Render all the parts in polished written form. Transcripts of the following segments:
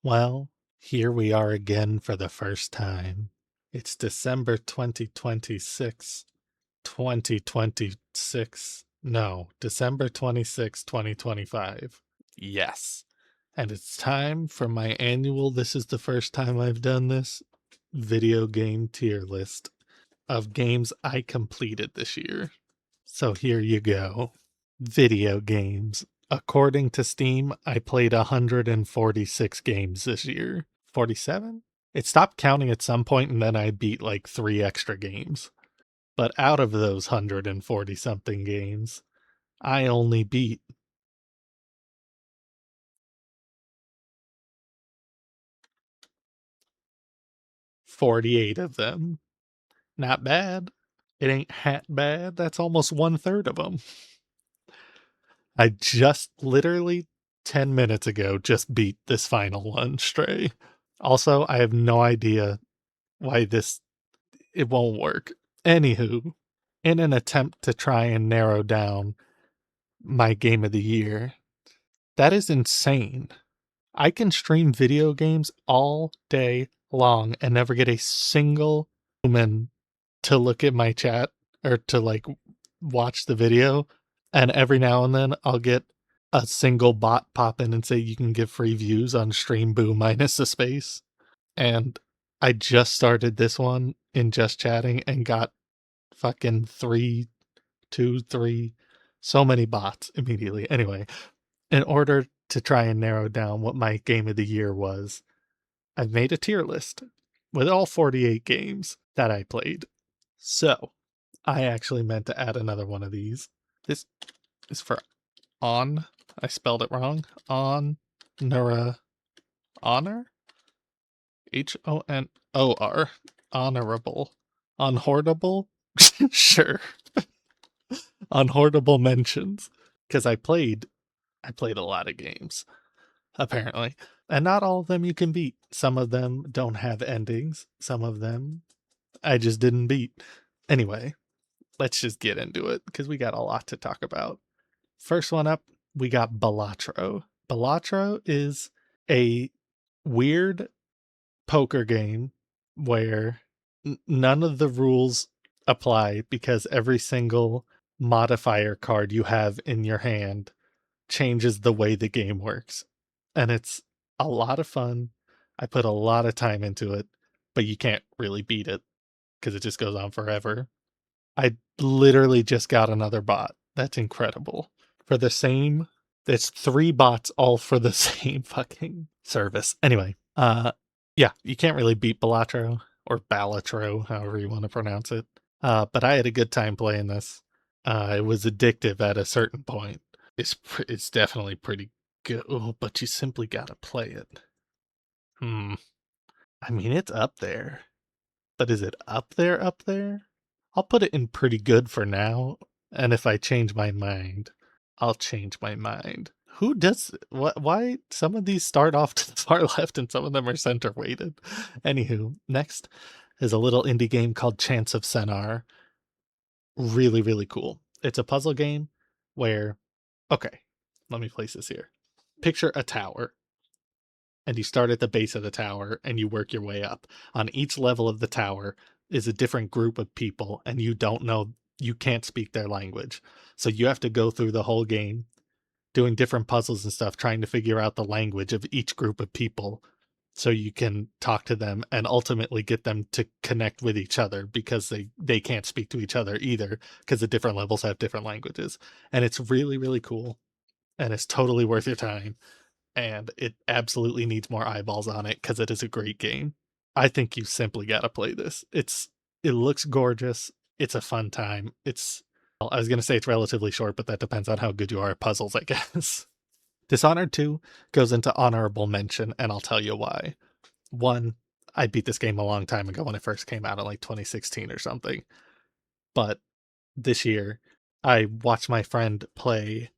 Well, here we are again for the first time. It's December 2026. 2026. No, December 26, 2025. Yes. And it's time for my annual, this is the first time I've done this, video game tier list of games I completed this year. So here you go. Video games. According to Steam, I played 146 games this year. 47? It stopped counting at some point and then I beat like 3 extra games. But out of those 140 something games, I only beat 48 of them. Not bad. It ain't hat bad. That's almost 1/3 of them. I just literally 10 minutes ago just beat this final one, Stray. Also, I have no idea why it won't work. Anywho, in an attempt to try and narrow down my game of the year, that is insane. I can stream video games all day long and never get a single human to look at my chat or to like watch the video. And every now and then I'll get a single bot pop in and say you can give free views on Stream Boo minus the space. And I just started this one in just chatting and got fucking 3, 2, 3, so many bots immediately. Anyway, in order to try and narrow down what my game of the year was, I've made a tier list with all 48 games that I played. So, I actually meant to add another one of these. This is for On. I spelled it wrong. Honor. Honor? Honorable. Unhoardable? Sure. Unhoardable mentions. Because I played a lot of games, apparently. And not all of them you can beat. Some of them don't have endings. Some of them I just didn't beat. Anyway, let's just get into it because we got a lot to talk about. First one up, we got Balatro. Balatro is a weird poker game where none of the rules apply because every single modifier card you have in your hand changes the way the game works. And it's a lot of fun. I put a lot of time into it, but you can't really beat it because it just goes on forever. I literally just got another bot. That's incredible. For the same, it's 3 bots all for the same fucking service. Anyway, yeah, you can't really beat Balatro or Balatro, however you want to pronounce it. But I had a good time playing this. It was addictive at a certain point. It's definitely pretty good, but you simply gotta play it. I mean, it's up there. But is it up there, up there? I'll put it in pretty good for now, and if I change my mind, I'll change my mind. Who does what? Why some of these start off to the far left and some of them are center weighted? Anywho, next is a little indie game called Chance of Senar. Really, really cool. It's a puzzle game where, okay, let me place this here. Picture a tower, and you start at the base of the tower and you work your way up. On each level of the tower is a different group of people, and you can't speak their language. So you have to go through the whole game doing different puzzles and stuff, trying to figure out the language of each group of people so you can talk to them and ultimately get them to connect with each other because they can't speak to each other either because the different levels have different languages. And it's really, really cool. And it's totally worth your time. And it absolutely needs more eyeballs on it because it is a great game. I think you simply got to play this. It looks gorgeous. It's a fun time. Well, I was going to say it's relatively short, but that depends on how good you are at puzzles, I guess. Dishonored 2 goes into honorable mention, and I'll tell you why. 1, I beat this game a long time ago when it first came out in like 2016 or something. But this year, I watched my friend replay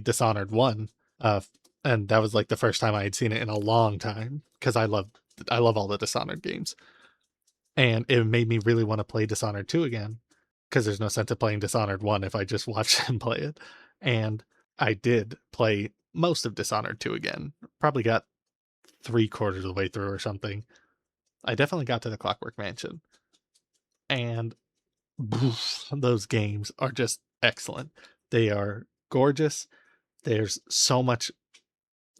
Dishonored 1, and that was like the first time I had seen it in a long time because I love all the Dishonored games. And it made me really want to play Dishonored 2 again because there's no sense of playing Dishonored 1 if I just watched him play it. And I did play most of Dishonored 2 again. Probably got 3/4 of the way through or something. I definitely got to the Clockwork Mansion, and those games are just excellent. They are gorgeous. There's so much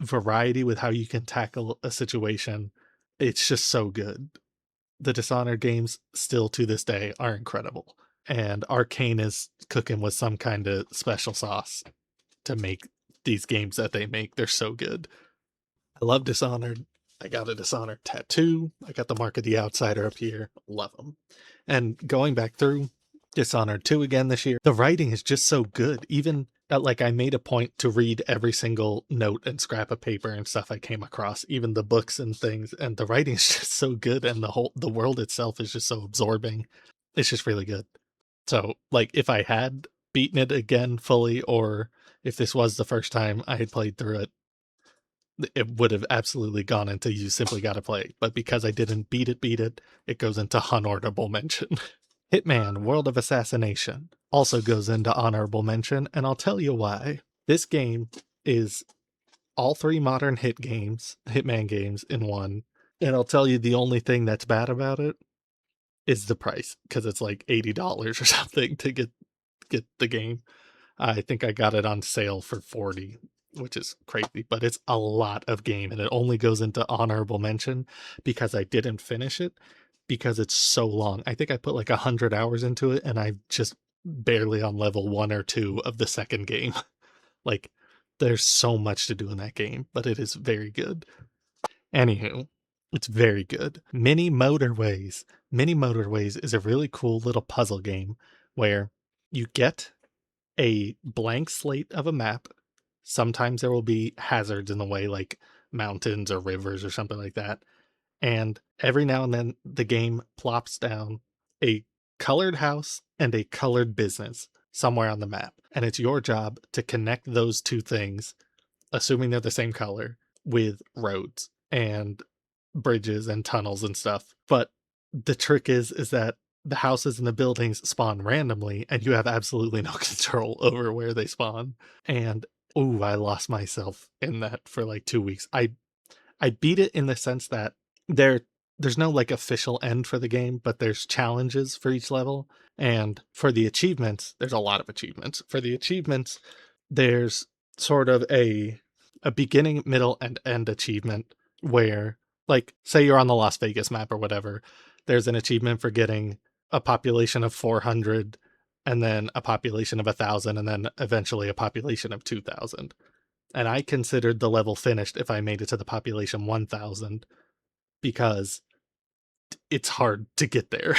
variety with how you can tackle a situation. It's just so good. The Dishonored games still to this day are incredible. And Arcane is cooking with some kind of special sauce to make these games that they make. They're so good. I love Dishonored. I got a Dishonored tattoo. I got the Mark of the Outsider up here. Love them. And going back through Dishonored 2 again this year, the writing is just so good. Even like I made a point to read every single note and scrap of paper and stuff I came across, even the books and things, and the writing is just so good, and the world itself is just so absorbing. It's just really good. So like if I had beaten it again fully, or if this was the first time I had played through it, it would have absolutely gone into you simply gotta play. But because I didn't beat it, it goes into honorable mention. Hitman World of Assassination also goes into honorable mention, and I'll tell you why. This game is all 3 modern Hitman games in one, and I'll tell you the only thing that's bad about it is the price, because it's like $80 or something to get the game. I think I got it on sale for 40, which is crazy, but it's a lot of game, and it only goes into honorable mention because I didn't finish it because it's so long. I think I put like 100 hours into it, and I'm just barely on level 1 or 2 of the second game. Like, there's so much to do in that game, but it is very good. Anywho, it's very good. Mini Motorways. Mini Motorways is a really cool little puzzle game where you get a blank slate of a map. Sometimes there will be hazards in the way, like mountains or rivers or something like that. And every now and then the game plops down a colored house and a colored business somewhere on the map. And it's your job to connect those two things, assuming they're the same color, with roads and bridges and tunnels and stuff. But the trick is that the houses and the buildings spawn randomly, and you have absolutely no control over where they spawn. And ooh, I lost myself in that for like 2 weeks. I beat it in the sense that there's no like official end for the game, but there's challenges for each level. And for the achievements, there's a lot of achievements. For the achievements, there's sort of a beginning, middle, and end achievement where, like, say you're on the Las Vegas map or whatever, there's an achievement for getting a population of 400, and then a population of 1,000, and then eventually a population of 2,000. And I considered the level finished if I made it to the population 1,000 because it's hard to get there.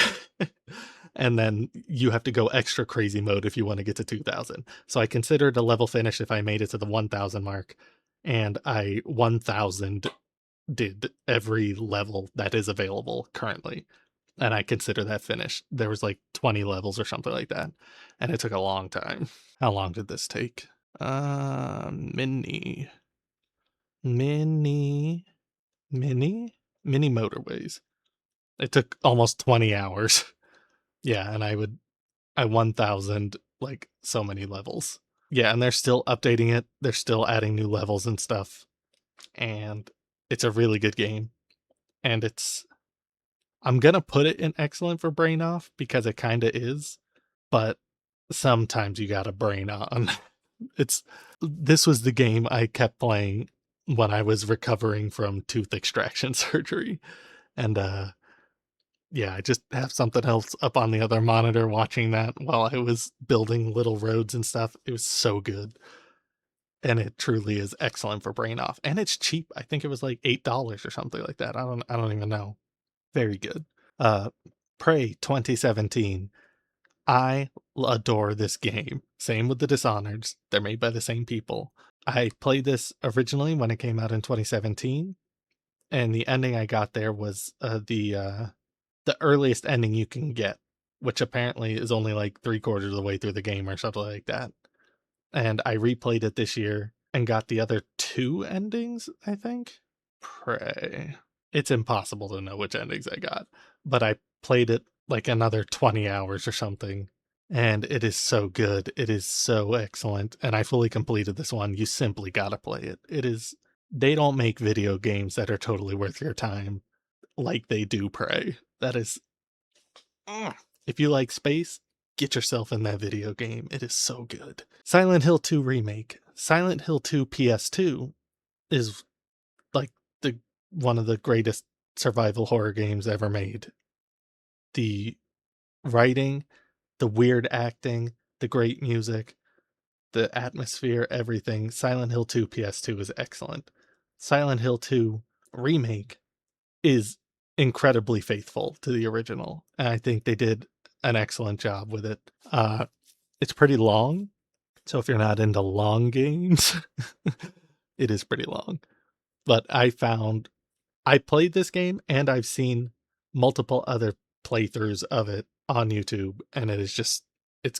And then you have to go extra crazy mode if you want to get to 2,000. So I considered a level finish if I made it to the 1,000 mark, and I 1,000 did every level that is available currently. And I consider that finished. There was like 20 levels or something like that. And it took a long time. How long did this take? Mini mini mini motorways. It took almost 20 hours. Yeah, and I 1,000 like so many levels. Yeah, and they're still updating it. They're still adding new levels and stuff. And it's a really good game. And I'm gonna put it in excellent for brain off because it kinda is, but sometimes you gotta brain on. This was the game I kept playing when I was recovering from tooth extraction surgery. And yeah, I just have something else up on the other monitor watching that while I was building little roads and stuff. It was so good. And it truly is excellent for brain off. And it's cheap. I think it was like $8 or something like that. I don't even know. Very good. Uh Prey 2017. I adore this game. Same with the Dishonoreds. They're made by the same people. I played this originally when it came out in 2017, and the ending I got there was the earliest ending you can get, which apparently is only like 3/4 of the way through the game or something like that. And I replayed it this year and got the other 2 endings, I think. Prey. It's impossible to know which endings I got, but I played it like another 20 hours or something, and it is so good. It is so excellent, and I fully completed this one. You simply gotta play it. It is they don't make video games that are totally worth your time like they do Prey. That is, if you like space, get yourself in that video game. It is so good. Silent Hill 2 Remake. Silent Hill 2 PS2 is like the one of the greatest survival horror games ever made. The writing, the weird acting, the great music, the atmosphere, everything. Silent Hill 2 PS2 is excellent. Silent Hill 2 Remake is incredibly faithful to the original, and I think they did an excellent job with it. It's pretty long, so if you're not into long games, it is pretty long. But I played this game and I've seen multiple other playthroughs of it on YouTube, and it's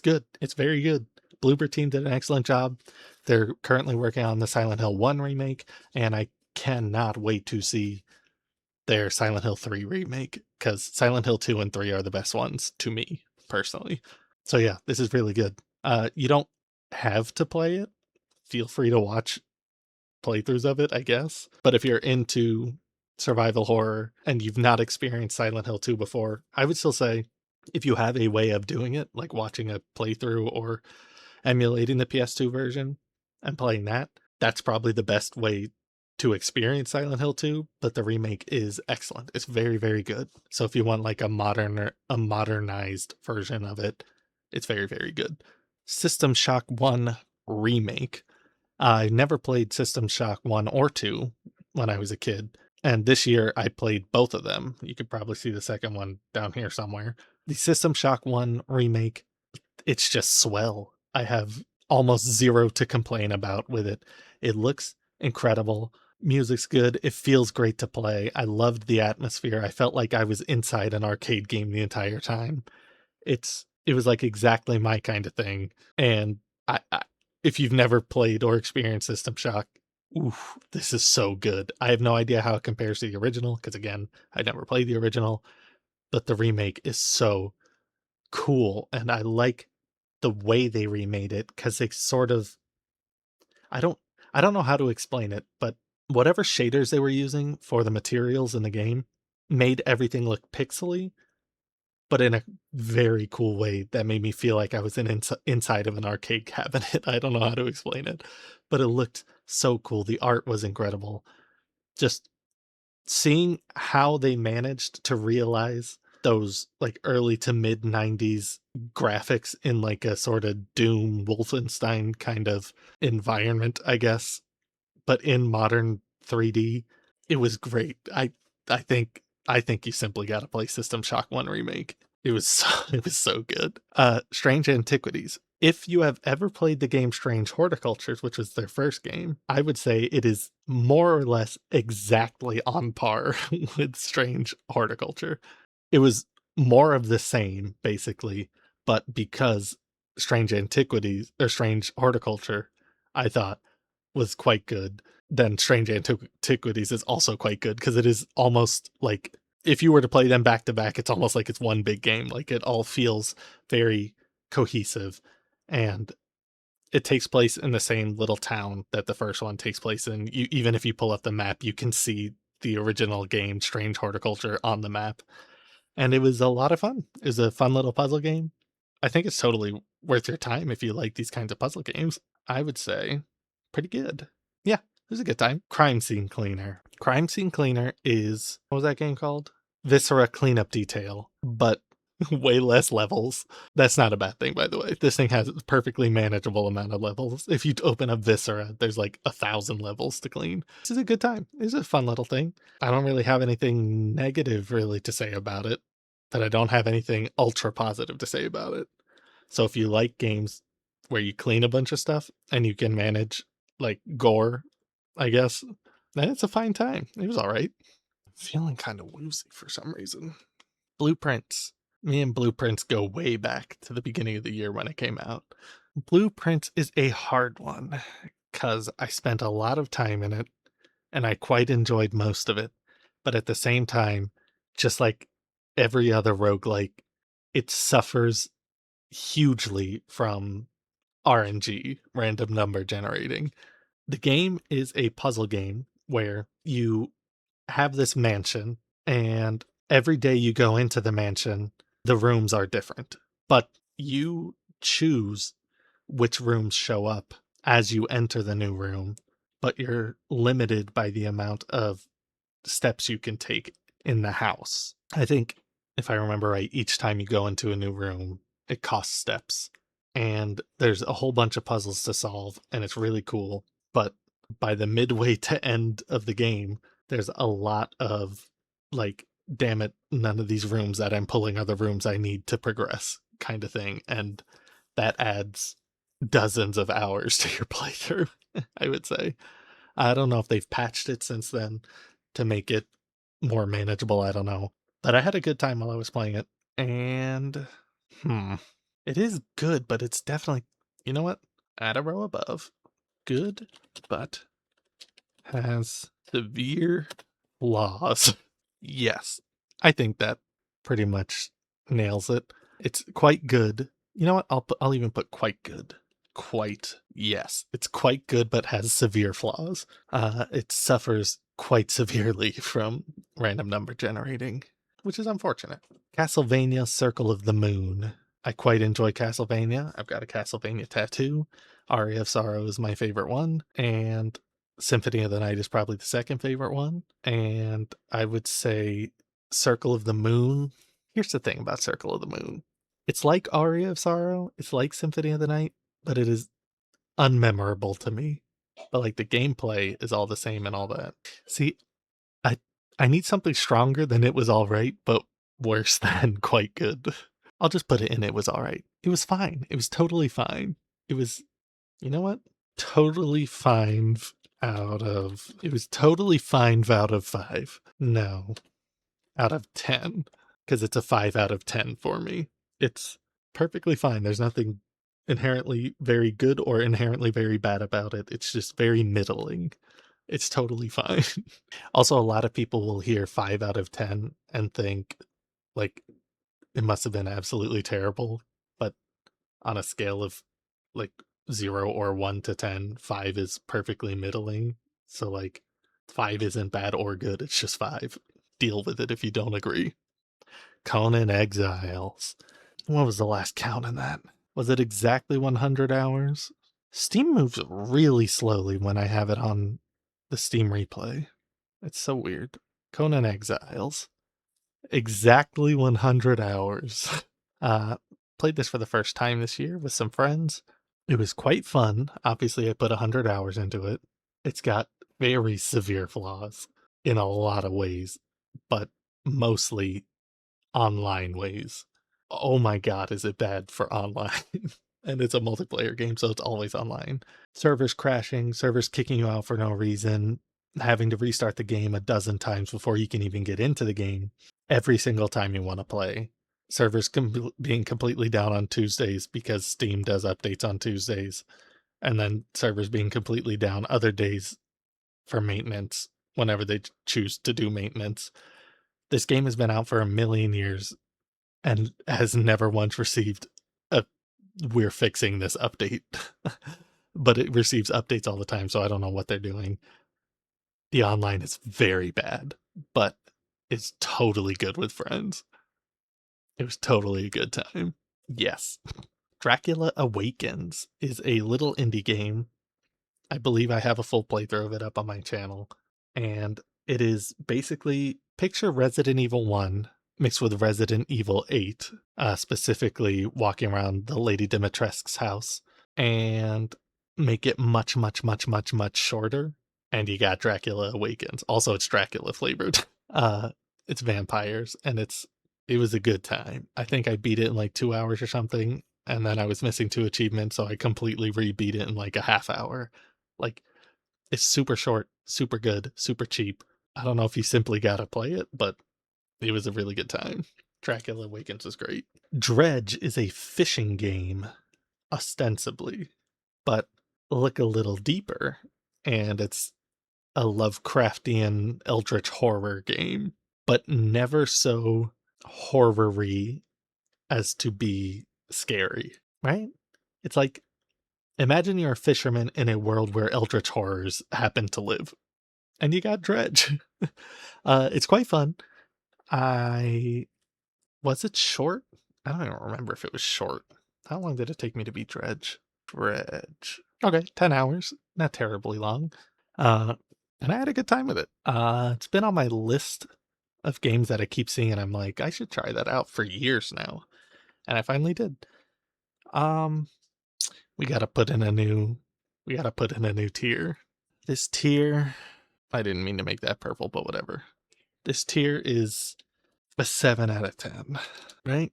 good. It's very good. Bloober Team did an excellent job. They're currently working on the Silent Hill 1 remake, and I cannot wait to see their Silent Hill 3 remake, because Silent Hill 2 and 3 are the best ones to me, personally. So yeah, this is really good. You don't have to play it. Feel free to watch playthroughs of it, I guess. But if you're into survival horror and you've not experienced Silent Hill 2 before, I would still say if you have a way of doing it, like watching a playthrough or emulating the PS2 version and playing that, that's probably the best way to experience Silent Hill 2, but the remake is excellent. It's very, very good. So if you want like a modernized version of it, it's very, very good. System Shock 1 Remake. I never played System Shock 1 or 2 when I was a kid, and this year I played both of them. You could probably see the second one down here somewhere. The System Shock 1 remake, it's just swell. I have almost zero to complain about with it. It looks incredible. Music's good. It feels great to play. I loved the atmosphere. I felt like I was inside an arcade game the entire time. It was like exactly my kind of thing. And I if you've never played or experienced System Shock, oof, this is so good. I have no idea how it compares to the original, because again, I never played the original, but the remake is so cool, and I like the way they remade it, because they sort of I don't I don't know how to explain it, but whatever shaders they were using for the materials in the game made everything look pixely, but in a very cool way that made me feel like I was inside of an arcade cabinet. I don't know how to explain it, but it looked so cool. The art was incredible. Just seeing how they managed to realize those like early to mid 90s graphics in like a sort of Doom Wolfenstein kind of environment, I guess, but in modern 3D, it was great. I think I think you simply got to play System Shock 1 remake. It was so, it was so good. Strange Antiquities. If you have ever played the game Strange Horticultures, which was their first game, I would say it is more or less exactly on par with Strange Horticulture. It was more of the same, basically, but because Strange Antiquities or Strange Horticulture, I thought was quite good, then Strange Antiquities is also quite good, because it is almost like if you were to play them back to back, it's almost like it's one big game. Like it all feels very cohesive, and it takes place in the same little town that the first one takes place in. You, even if you pull up the map, you can see the original game Strange Horticulture on the map, and it was a lot of fun. It was a fun little puzzle game. I think it's totally worth your time if you like these kinds of puzzle games. I would say pretty good. Yeah, it was a good time. Crime Scene Cleaner. Crime Scene Cleaner is, what was that game called? Viscera Cleanup Detail, but way less levels. That's not a bad thing, by the way. This thing has a perfectly manageable amount of levels. If you open up Viscera, there's like 1,000 levels to clean. This is a good time. It's a fun little thing. I don't really have anything negative really to say about it, but I don't have anything ultra positive to say about it. So if you like games where you clean a bunch of stuff and you can manage like gore, I guess, then it's a fine time. It was all right. I'm feeling kind of woozy for some reason. Blueprints. Me and Blueprints go way back to the beginning of the year when it came out. Blueprints is a hard one because I spent a lot of time in it and I quite enjoyed most of it. But at the same time, just like every other roguelike, it suffers hugely from RNG, random number generating. The game is a puzzle game where you have this mansion, and every day you go into the mansion, the rooms are different, but you choose which rooms show up as you enter the new room, but you're limited by the amount of steps you can take in the house. I think if I remember right, each time you go into a new room, it costs steps. And there's a whole bunch of puzzles to solve, and it's really cool. But by the midway to end of the game, there's a lot of like, damn it, none of these rooms that I'm pulling are the rooms I need to progress kind of thing. And that adds dozens of hours to your playthrough, I would say. I don't know if they've patched it since then to make it more manageable. I don't know. But I had a good time while I was playing it. And it is good, but it's definitely, you know what? Add a row above. Good, but has severe flaws. Yes. I think that pretty much nails it. It's quite good. You know what? I'll even put quite good. Quite, yes. It's quite good, but has severe flaws. It suffers quite severely from random number generating, which is unfortunate. Castlevania Circle of the Moon. I quite enjoy Castlevania. I've got a Castlevania tattoo. Aria of Sorrow is my favorite one, and Symphony of the Night is probably the second favorite one. And I would say Circle of the Moon. Here's the thing about Circle of the Moon. It's like Aria of Sorrow, it's like Symphony of the Night, but it is unmemorable to me. But like the gameplay is all the same and all that. See, I I need something stronger than it was all right, but worse than quite good. I'll just put it in it was all right. It was fine. It was totally fine. It was, you know what? Totally fine out of, it was totally fine out of 5. No, out of 10. Because it's a 5 out of 10 for me. It's perfectly fine. There's nothing inherently very good or inherently very bad about it. It's just very middling. It's totally fine. Also, a lot of people will hear 5 out of 10 and think, like, it must have been absolutely terrible. But on a scale of, like, 0 or 1 to 10, 5 is perfectly middling. So, like, 5 isn't bad or good. It's just 5. Deal with it if you don't agree. Conan Exiles. What was the last count in that? Was it exactly 100 hours? Steam moves really slowly when I have it on the Steam replay. It's so weird. Conan Exiles. Exactly 100 hours. Uh, Played this for the first time this year with some friends. It was quite fun. Obviously, I put 100 hours into it. It's got very severe flaws in a lot of ways, but mostly online ways. Oh my god, is it bad for online? And it's a multiplayer game, so it's always online. Servers crashing, servers kicking you out for no reason, having to restart the game a dozen times before you can even get into the game every single time you want to play. Servers being completely down on Tuesdays because Steam does updates on Tuesdays, and then servers being completely down other days for maintenance whenever they choose to do maintenance. This game has been out for a million years and has never once received a "we're fixing this" update. But it receives updates all the time, so I don't know what they're doing. The online is very bad, but it's totally good with friends. It was totally a good time. Yes. Dracula Awakens is a little indie game. I believe I have a full playthrough of it up on my channel. And it is basically picture Resident Evil 1 mixed with Resident Evil 8, specifically walking around the Lady Dimitrescu's house, and make it much, much, much, much, much shorter. And you got Dracula Awakens. Also, it's Dracula flavored. It's vampires, and it was a good time. I think I beat it in like 2 hours or something, and then I was missing 2 achievements, so I completely rebeat it in like a half hour. Like, it's super short, super good, super cheap. I don't know if you simply gotta play it, but it was a really good time. Dracula Awakens was great. Dredge is a fishing game, ostensibly, but look a little deeper, and it's a Lovecraftian eldritch horror game, but never so horror-y as to be scary, right? It's like, imagine you're a fisherman in a world where eldritch horrors happen to live. and you got Dredge. It's quite fun. I was it short? I don't even remember if it was short. How long did it take me to beat Dredge? Dredge. Okay, 10 hours. Not terribly long. Uh, and I had a good time with it. It's been on my list of games that I keep seeing, and I'm like, I should try that out for years now. And I finally did. Um, we gotta put in a new tier. This tier, I didn't mean to make that purple, but whatever. This tier is a 7 out of 10, right?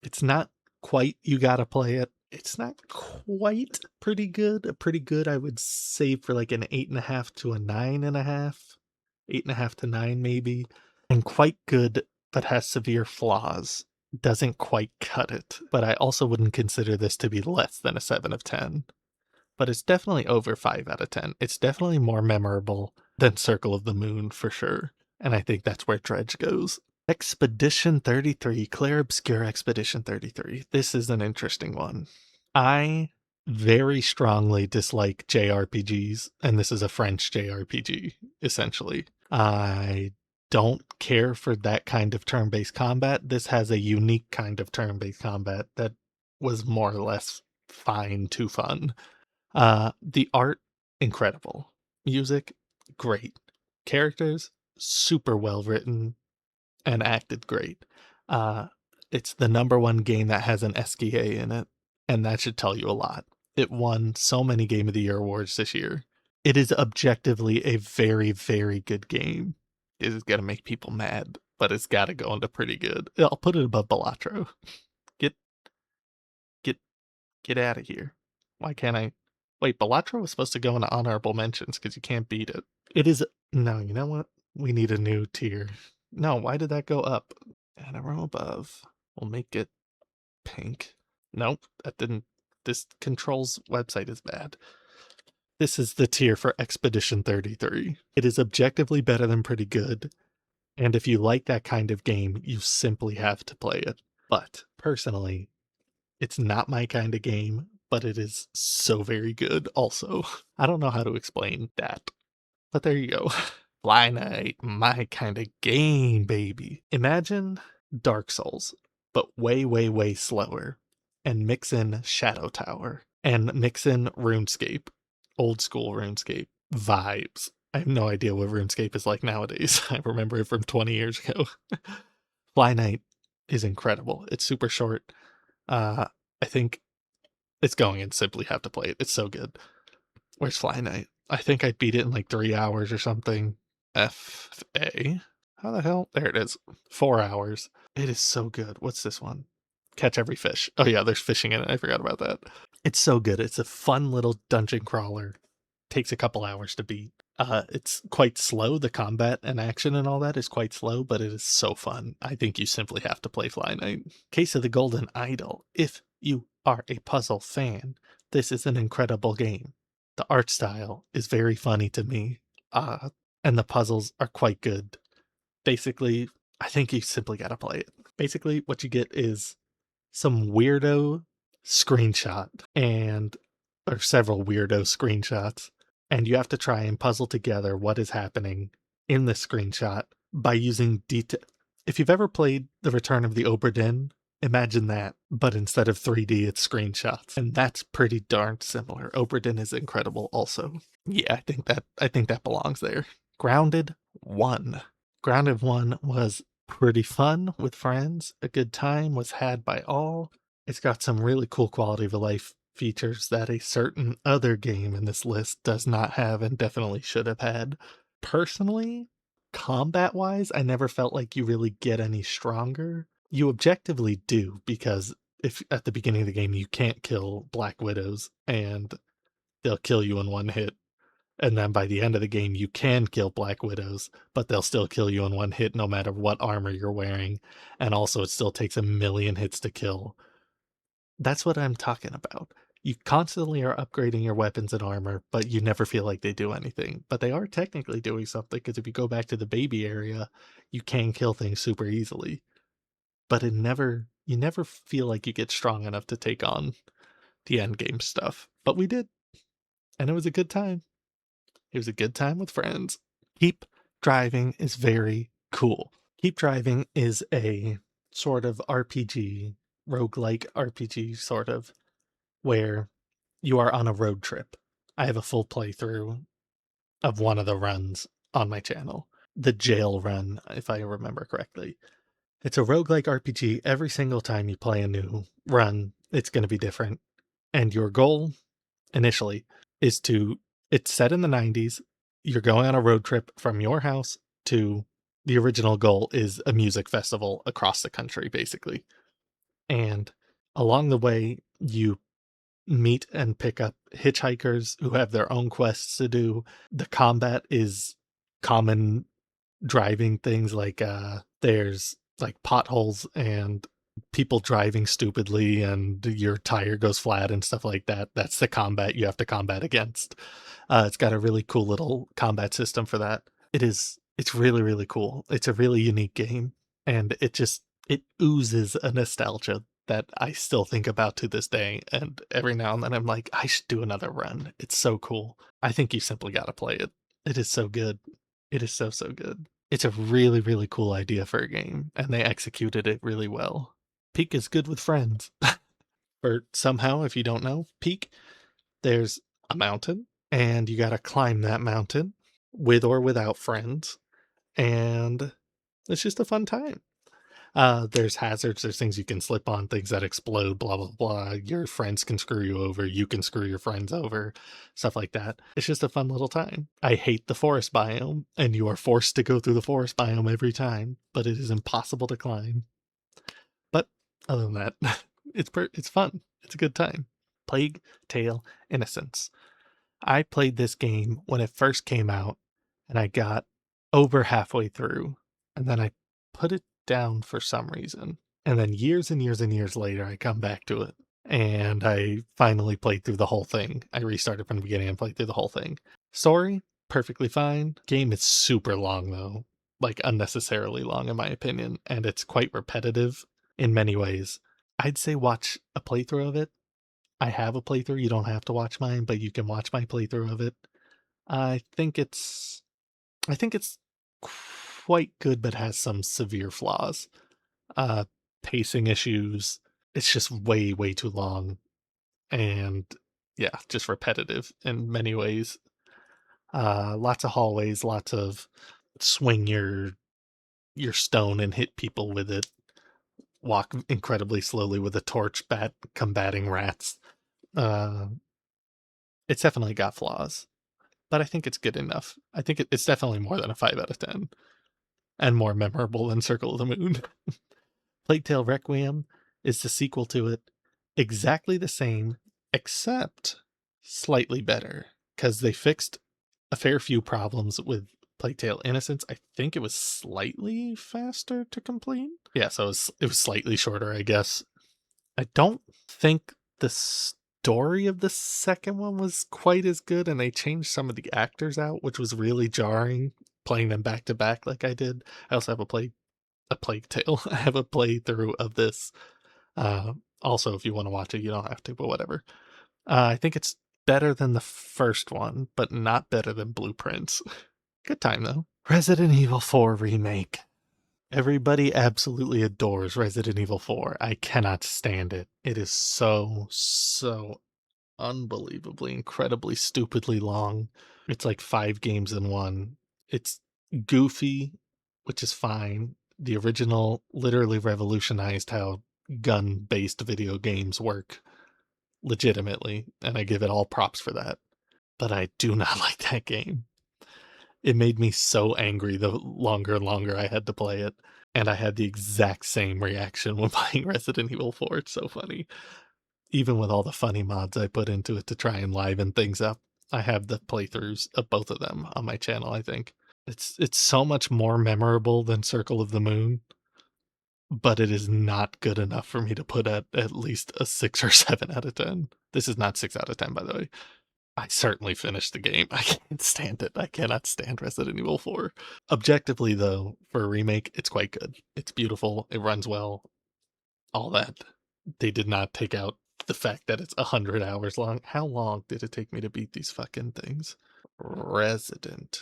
It's not quite you gotta play it. It's not quite pretty good. A pretty good, I would say, for like an 8.5 to a 9.5. 8.5 to 9, maybe. And quite good, but has severe flaws. Doesn't quite cut it. But I also wouldn't consider this to be less than a 7 of 10. But it's definitely over 5 out of 10. It's definitely more memorable than Circle of the Moon for sure. And I think that's where Dredge goes. Expedition 33, Clair Obscur Expedition 33. This is an interesting one. I very strongly dislike JRPGs, and this is a French JRPG, essentially. I don't care for that kind of turn-based combat. This has a unique kind of turn-based combat that was more or less fine to fun. The art, incredible. Music, great. Characters, super well written and acted great. Uh, it's the number one game that has an SKA in it, and that should tell you a lot. It won so many Game of the Year awards this year. It is objectively a very, very good game. It is gonna make people mad, but it's gotta go into pretty good. I'll put it above Balatro. Get get get out of here. Why can't I? Wait, Balatro was supposed to go into honorable mentions because you can't beat it. It is no. You know what? We need a new tier. No, why did that go up? And a row above. We'll make it pink. Nope, that didn't. This controls website is bad. This is the tier for Expedition 33. It is objectively better than pretty good. And if you like that kind of game, you simply have to play it. But personally, it's not my kind of game, but it is so very good also. I don't know how to explain that. But there you go. Fly Night, my kind of game, baby. Imagine Dark Souls, but way, way, way slower. And mix in Shadow Tower. And mix in RuneScape. Old school RuneScape vibes. I have no idea what RuneScape is like nowadays. I remember it from 20 years ago. Fly Night is incredible. It's super short. I think it's going and simply have to play it. It's so good. Where's Fly Night? I think I beat it in like 3 hours or something. FA. How the hell? There it is. 4 hours. It is so good. What's this one? Catch every fish. Oh yeah, there's fishing in it. I forgot about that. It's so good. It's a fun little dungeon crawler. Takes a couple hours to beat. It's quite slow. The combat and action and all that is quite slow, but it is so fun. I think you simply have to play Fly Night. Case of the Golden Idol. If you are a puzzle fan, this is an incredible game. The art style is very funny to me, and the puzzles are quite good. Basically, I think you simply gotta play it. Basically, what you get is some weirdo screenshot and or several weirdo screenshots, and you have to try and puzzle together what is happening in the screenshot by using detail. If you've ever played The Return of the Obra Dinn, imagine that, but instead of 3D, it's screenshots, and that's pretty darn similar. Obra Dinn is incredible, also. Yeah, I think that belongs there. Grounded 1. Grounded 1 was pretty fun with friends. A good time was had by all. It's got some really cool quality of life features that a certain other game in this list does not have and definitely should have had. Personally, combat wise, I never felt like you really get any stronger. You objectively do, because if at the beginning of the game you can't kill Black Widows and they'll kill you in one hit. And then by the end of the game, you can kill Black Widows, but they'll still kill you in one hit no matter what armor you're wearing. And also, it still takes 1,000,000 hits to kill. That's what I'm talking about. You constantly are upgrading your weapons and armor, but you never feel like they do anything. But they are technically doing something, because if you go back to the baby area, you can kill things super easily. But you never feel like you get strong enough to take on the end game stuff. But we did, and it was a good time. It was a good time with friends. Keep Driving is very cool. Keep Driving is a sort of RPG, roguelike RPG sort of, where you are on a road trip. I have a full playthrough of one of the runs on my channel. The jail run, if I remember correctly. It's a roguelike RPG. Every single time you play a new run, it's going to be different. And your goal initially is to, it's set in the 90s. You're going on a road trip from your house to the original goal is a music festival across the country, basically. And along the way, you meet and pick up hitchhikers who have their own quests to do. The combat is common driving things like there's like potholes and people driving stupidly and your tire goes flat and stuff like that. That's the combat you have to combat against. It's got a really cool little combat system for that. It's really, really cool. It's a really unique game, and it oozes a nostalgia that I still think about to this day, and every now and then I'm like, "I should do another run." It's so cool. I think you simply gotta play it. It is so good. It is so, so good. It's a really, really cool idea for a game, and they executed it really well. Peak is good with friends. Or somehow, if you don't know, Peak, there's a mountain, and you gotta climb that mountain with or without friends, and it's just a fun time. There's hazards, there's things you can slip on, things that explode, blah, blah, blah. Your friends can screw you over, you can screw your friends over, stuff like that. It's just a fun little time. I hate the forest biome, and you are forced to go through the forest biome every time, but it is impossible to climb. But other than that, it's fun. It's a good time. Plague Tale Innocence. I played this game when it first came out, and I got over halfway through, and then I put it down for some reason. And then years and years and years later, I come back to it, and I finally played through the whole thing. I restarted from the beginning and played through the whole thing. Story, perfectly fine. Game is super long, though, like unnecessarily long, in my opinion, and it's quite repetitive in many ways. I'd say watch a playthrough of it. I have a playthrough. You don't have to watch mine, but you can watch my playthrough of it. I think it's I think it's quite good, but has some severe flaws. Uh Pacing issues. It's just way, way too long. And yeah, just repetitive in many ways. Lots of hallways, lots of swing your stone and hit people with it. Walk incredibly slowly with a torch combating rats. Uh it's definitely got flaws, but I think it's good enough. I think it's definitely more than a 5 out of 10 and more memorable than Circle of the Moon. Plague Tale Requiem is the sequel to it, exactly the same, except slightly better, because they fixed a fair few problems with Plague Tale Innocence. I think it was slightly faster to complete. Yeah, so it was slightly shorter, I guess. I don't think the story of the second one was quite as good, and they changed some of the actors out, which was really jarring, playing them back to back like I did. I also have a Plague Tale. I have a playthrough of this. Also, if you want to watch it, you don't have to, but whatever. I think it's better than the first one, but not better than Blueprints. Good time though. Resident Evil 4 remake. Everybody absolutely adores Resident Evil 4. I cannot stand it. It is so, so unbelievably, incredibly, stupidly long. It's like 5 games in one. It's goofy, which is fine. The original literally revolutionized how gun-based video games work legitimately, and I give it all props for that. But I do not like that game. It made me so angry the longer and longer I had to play it. And I had the exact same reaction when playing Resident Evil 4. It's so funny. Even with all the funny mods I put into it to try and liven things up, I have the playthroughs of both of them on my channel, I think. It's so much more memorable than Circle of the Moon, but it is not good enough for me to put at least a 6 or 7 out of 10. This is not 6 out of 10, by the way. I certainly finished the game. I can't stand it. I cannot stand Resident Evil 4. Objectively, though, for a remake, it's quite good. It's beautiful. It runs well. All that. They did not take out the fact that it's 100 hours long. How long did it take me to beat these fucking things? Resident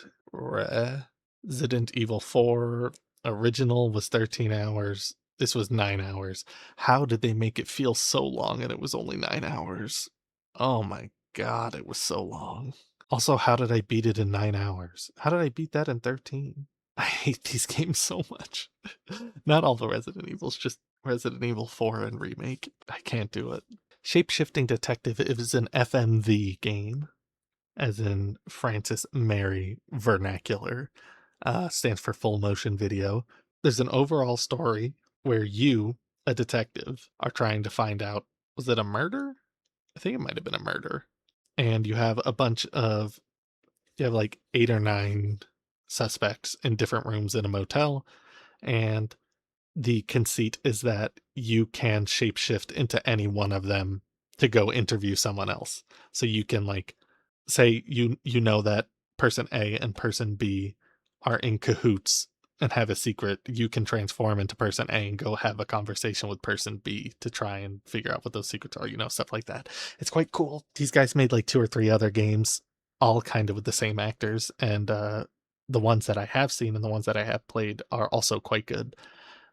Evil 4 original was 13 hours. This was 9 hours. How did they make it feel so long and it was only 9 hours? Oh my god, it was so long. Also, how did I beat it in 9 hours? How did I beat that in 13? I hate these games so much. Not all the Resident Evils, just Resident Evil 4 and Remake. I can't do it. Shapeshifting Detective is an FMV game, as in Francis Mary Vernacular, stands for full motion video. There's an overall story where you, a detective, are trying to find out, was it a murder? I think it might have been a murder. And you have like 8 or 9 suspects in different rooms in a motel, and the conceit is that you can shapeshift into any one of them to go interview someone else. So you can, like, say you know that person A and person B are in cahoots and have a secret. You can transform into person A and go have a conversation with person B to try and figure out what those secrets are, stuff like that. It's quite cool. These guys made like 2 or 3 other games, all kind of with the same actors, and the ones that I have seen and the ones that I have played are also quite good.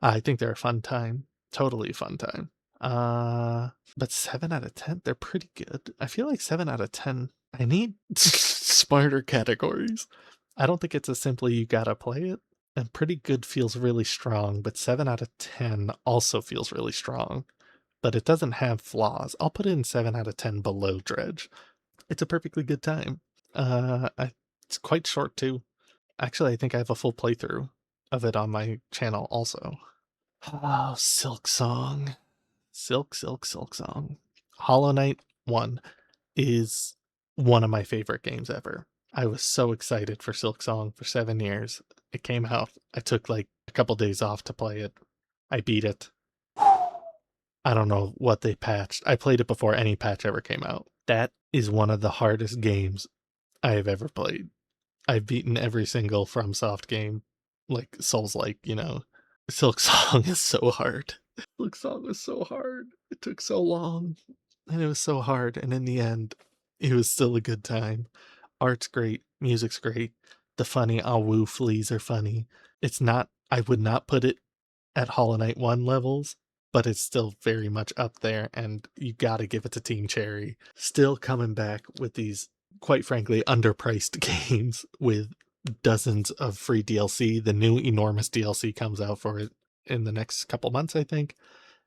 I think they're a fun time. Totally a fun time. But 7 out of 10, they're pretty good. I feel like 7 out of 10, I need smarter categories. I don't think it's as simply you gotta play it. And pretty good feels really strong, but 7 out of 10 also feels really strong. But it doesn't have flaws. I'll put it in 7 out of 10 below Dredge. It's a perfectly good time. It's quite short too. Actually, I think I have a full playthrough of it on my channel also. Oh, Silk Song. Silk Song. Hollow Knight 1 is one of my favorite games ever. I was so excited for Silk Song for 7 years. It came out. I took like a couple days off to play it. I beat it. I don't know what they patched. I played it before any patch ever came out. That is one of the hardest games I have ever played. I've beaten every single FromSoft game, like Souls-like. Silk Song is so hard. Silk Song was so hard. It took so long, and it was so hard, and in the end, it was still a good time. Art's great, music's great. The funny Awu fleas are funny. I would not put it at Hollow Knight 1 levels, but it's still very much up there, and you gotta give it to Team Cherry. Still coming back with these, quite frankly, underpriced games with dozens of free DLC. The new enormous DLC comes out for it in the next couple months, I think,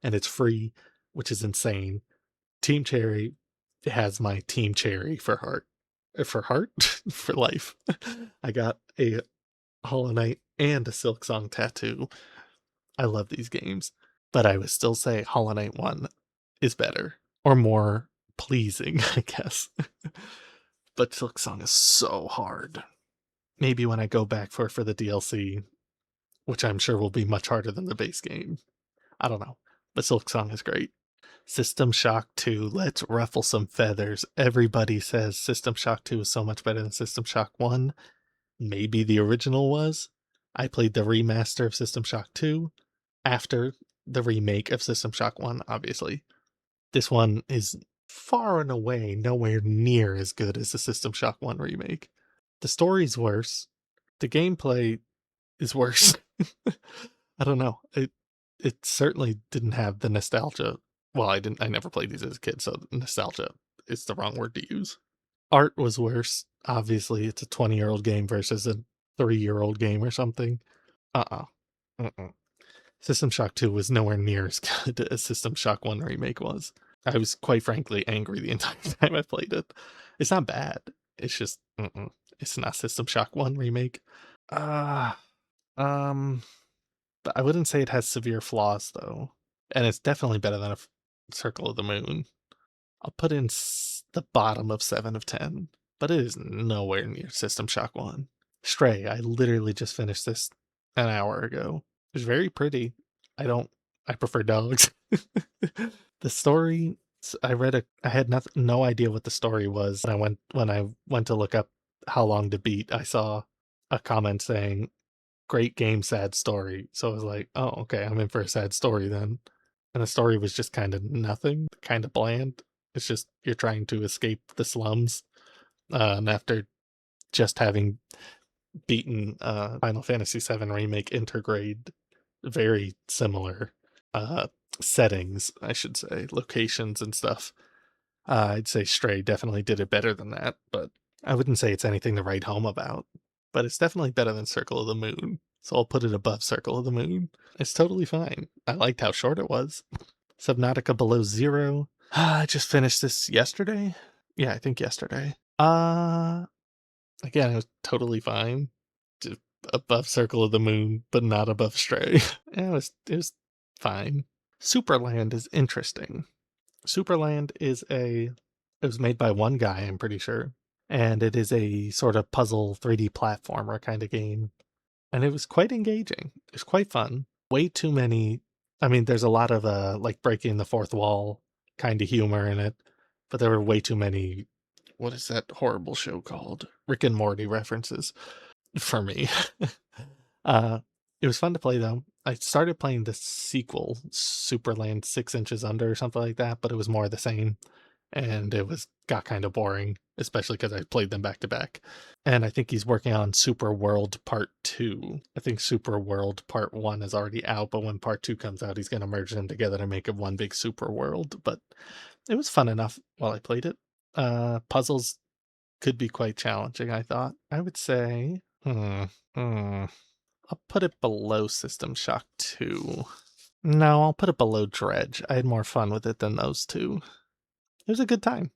and it's free, which is insane. Team Cherry has my Team Cherry for heart. For heart? For life. I got a Hollow Knight and a Silk Song tattoo. I love these games, but I would still say Hollow Knight 1 is better, or more pleasing, I guess. But Silk Song is so hard. Maybe when I go back for the DLC, which I'm sure will be much harder than the base game. I don't know, but Silk Song is great. System Shock 2, let's ruffle some feathers. Everybody says System Shock 2 is so much better than System Shock 1. Maybe the original was. I played the remaster of System Shock 2 after the remake of System Shock 1, obviously. This one is far and away nowhere near as good as the System Shock 1 remake. The story's worse. The gameplay is worse. I don't know. It certainly didn't have the nostalgia. Well, I never played these as a kid, so nostalgia is the wrong word to use. Art was worse. Obviously, it's a 20-year-old game versus a 3-year-old game or something. Uh-uh. Mm-mm. System Shock 2 was nowhere near as good as System Shock 1 Remake was. I was quite frankly angry the entire time I played it. It's not bad. It's just, it's not System Shock 1 Remake. Uh, um, but I wouldn't say it has severe flaws, though. And it's definitely better than Circle of the Moon. I'll put in the bottom of 7 of 10, but it is nowhere near System Shock 1. Stray, I literally just finished this an hour ago. It's very pretty. I prefer dogs. The story, I had no idea what the story was. When I went to look up how long to beat, I saw a comment saying, great game, sad story. So I was like, oh, okay, I'm in for a sad story then. And the story was just kind of nothing, kind of bland. It's just you're trying to escape the slums. And after just having beaten Final Fantasy VII Remake Intergrade, very similar uh, settings, I should say, locations and stuff. I'd say Stray definitely did it better than that, but I wouldn't say it's anything to write home about. But it's definitely better than Circle of the Moon, so I'll put it above Circle of the Moon. It's totally fine. I liked how short it was. Subnautica Below Zero. I just finished this yesterday. Yeah, I think yesterday. Again, it was totally fine. Just above Circle of the Moon, but not above Stray. It was fine. Superland is interesting. Superland it was made by one guy, I'm pretty sure. And it is a sort of puzzle 3D platformer kind of game. And it was quite engaging. It was quite fun. Way too many. I mean, there's a lot of like breaking the fourth wall kind of humor in it, but there were way too many. What is that horrible show called? Rick and Morty references for me. uh, it was fun to play though. I started playing the sequel, Superland 6 Inches Under or something like that, but it was more the same, and it got kind of boring, especially because I played them back to back. And I think he's working on Super World Part 2. I think Super World Part 1 is already out, but when Part 2 comes out, he's going to merge them together to make it one big Super World. But it was fun enough while I played it. Puzzles could be quite challenging, I thought. I would say, I'll put it below System Shock 2. No, I'll put it below Dredge. I had more fun with it than those two. It was a good time.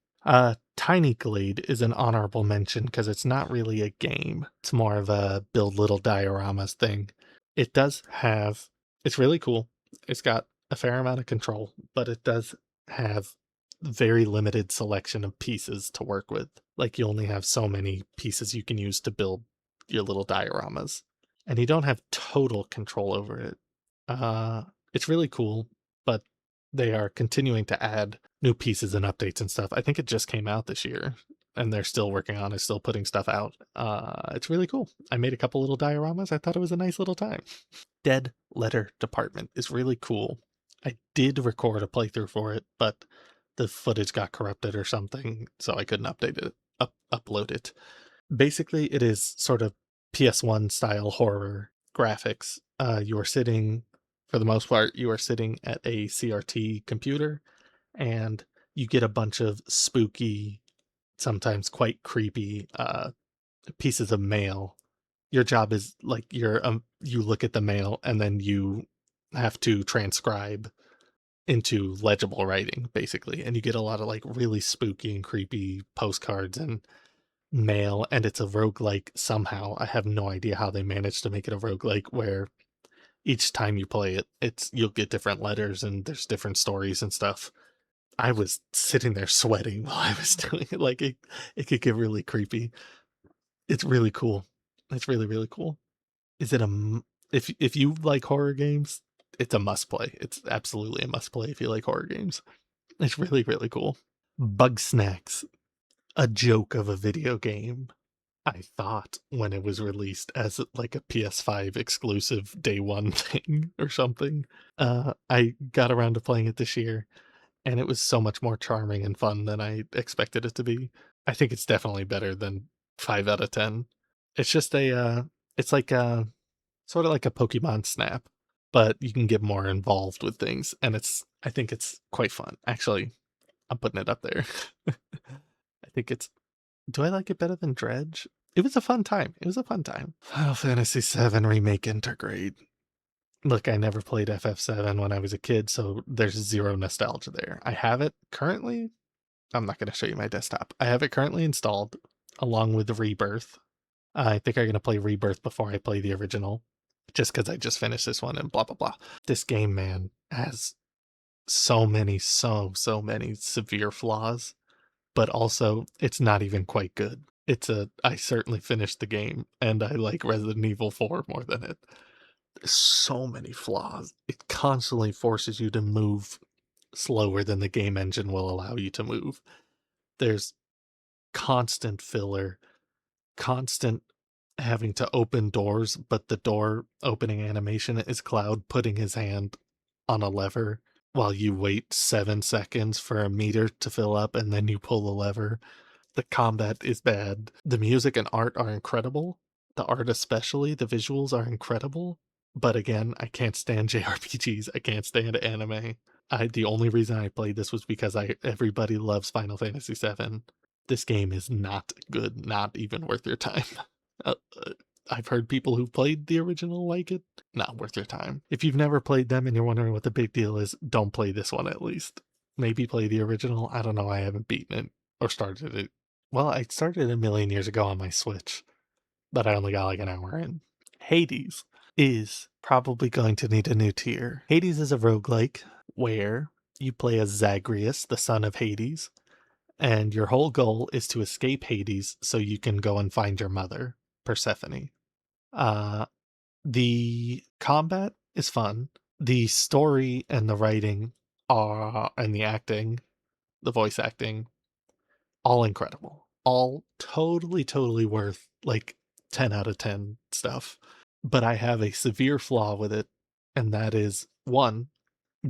Tiny Glade is an honorable mention because it's not really a game. It's more of a build little dioramas thing. It's really cool. It's got a fair amount of control, but it does have very limited selection of pieces to work with. Like you only have so many pieces you can use to build your little dioramas. And you don't have total control over it. It's really cool, but they are continuing to add new pieces and updates and stuff. I think it just came out this year and they're still working on it, still putting stuff out. It's really cool. I made a couple little dioramas. I thought it was a nice little time. Dead Letter Department is really cool. I did record a playthrough for it, but the footage got corrupted or something, so I couldn't upload it. Basically, it is sort of PS1 style horror graphics. You are sitting, for the most part, you are sitting at a CRT computer, and you get a bunch of spooky, sometimes quite creepy pieces of mail. Your job is like you look at the mail and then you have to transcribe into legible writing, basically, and you get a lot of like really spooky and creepy postcards and mail, and it's a roguelike somehow. I have no idea how they managed to make it a roguelike where each time you play it, you'll get different letters and there's different stories and stuff. I was sitting there sweating while I was doing it. Like it could get really creepy. It's really cool. It's really, really cool. Is it if you like horror games, it's a must play. It's absolutely a must play if you like horror games. It's really, really cool. Bug Snacks, a joke of a video game. I thought when it was released as like a PS5 exclusive day one thing or something. I got around to playing it this year, and it was so much more charming and fun than I expected it to be. I think it's definitely better than 5 out of 10. It's just it's like sort of like a Pokemon Snap, but you can get more involved with things, and I think it's quite fun. Actually, I'm putting it up there. I think do I like it better than Dredge? It was a fun time. It was a fun time. Final Fantasy VII Remake Intergrade. Look, I never played FF7 when I was a kid, so there's zero nostalgia there. I have it currently. I'm not going to show you my desktop. I have it currently installed along with Rebirth. I think I'm going to play Rebirth before I play the original, just because I just finished this one and blah, blah, blah. This game, man, has so many severe flaws, but also it's not even quite good. I certainly finished the game and I like Resident Evil 4 more than it. There's so many flaws. It constantly forces you to move slower than the game engine will allow you to move. There's constant filler, constant having to open doors, but the door opening animation is Cloud putting his hand on a lever while you wait 7 seconds for a meter to fill up and then you pull the lever. The combat is bad. The music and art are incredible. The art especially, the visuals are incredible. But again, I can't stand JRPGs. I can't stand anime. The only reason I played this was because everybody loves Final Fantasy VII. This game is not good, not even worth your time. I've heard people who played the original like it. Not worth your time. If you've never played them and you're wondering what the big deal is, don't play this one at least. Maybe play the original. I don't know. I haven't beaten it or started it. Well, I started a million years ago on my Switch, but I only got like an hour in. Hades is probably going to need a new tier. Hades is a roguelike where you play as Zagreus, the son of Hades, and your whole goal is to escape Hades so you can go and find your mother, Persephone. The combat is fun. The story and the writing and the acting, the voice acting, all incredible. All totally worth like 10 out of 10 stuff. But I have a severe flaw with it, and that is one,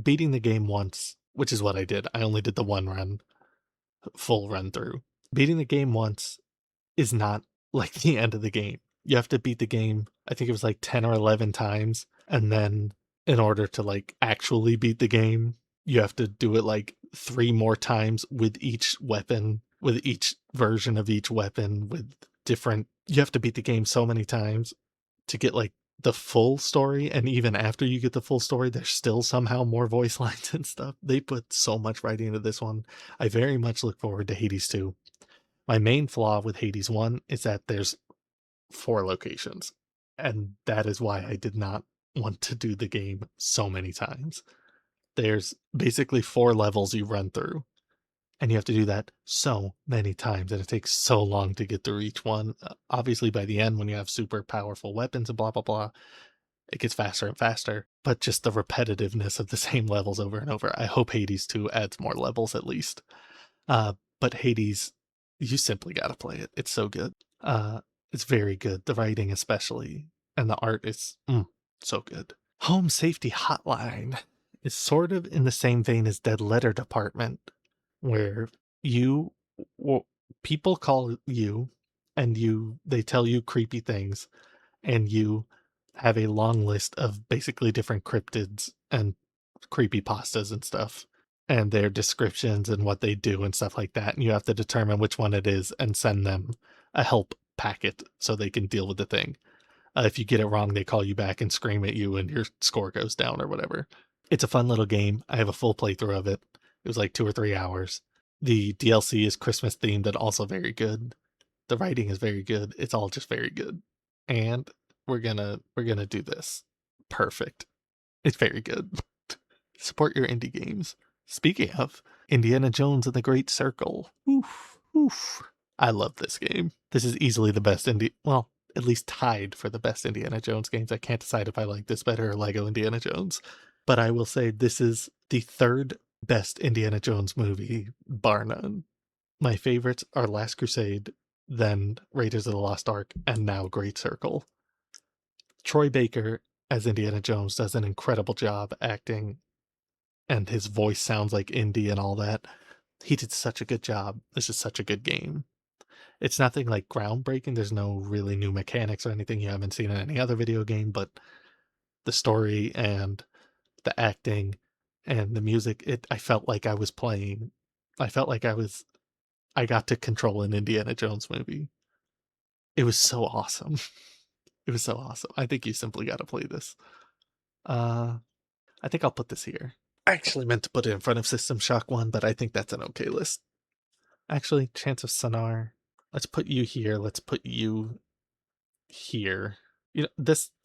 beating the game once, which is what I did. I only did the one run, full run through. Beating the game once is not like the end of the game. You have to beat the game, I think it was like 10 or 11 times, and then in order to like actually beat the game, you have to do it like 3 more times with each weapon, with each version of each weapon, with different. You have to beat the game so many times to get like the full story, and even after you get the full story, there's still somehow more voice lines and stuff. They put so much writing into this one. I very much look forward to Hades 2. My main flaw with Hades 1 is that there's 4 locations, and that is why I did not want to do the game so many times. There's basically 4 levels you run through, and you have to do that so many times, and it takes so long to get through each one. Obviously, by the end, when you have super powerful weapons and blah, blah, blah, it gets faster and faster, but just the repetitiveness of the same levels over and over. I hope Hades 2 adds more levels at least. But Hades, you simply gotta play it. It's so good. It's very good. The writing especially, and the art is so good. Home Safety Hotline is sort of in the same vein as Dead Letter Department, where people call you and they tell you creepy things, and you have a long list of basically different cryptids and creepypastas and stuff, and their descriptions and what they do and stuff like that. And you have to determine which one it is and send them a help packet so they can deal with the thing. If you get it wrong, they call you back and scream at you and your score goes down or whatever. It's a fun little game. I have a full playthrough of it. It was like 2 or 3 hours. The DLC is Christmas themed and also very good. The writing is very good. It's all just very good. And we're gonna do this. Perfect. It's very good. Support your indie games. Speaking of, Indiana Jones and the Great Circle. Oof, oof. I love this game. This is easily the best well, at least tied for the best Indiana Jones games. I can't decide if I like this better or Lego Indiana Jones. But I will say this is the 3rd best Indiana Jones movie, bar none. My favorites are Last Crusade, then Raiders of the Lost Ark, and now Great Circle. Troy Baker as Indiana Jones does an incredible job acting, and his voice sounds like Indy and all that. He did such a good job. This is such a good game. It's nothing like groundbreaking. There's no really new mechanics or anything you haven't seen in any other video game, but the story and the acting and the music, I felt like I was playing. I felt like I got to control an Indiana Jones movie. It was so awesome. It was so awesome. I think you simply got to play this. I think I'll put this here. I actually meant to put it in front of System Shock 1, but I think that's an okay list. Actually, Chants of Sennaar. Let's put you here. Let's put you here. You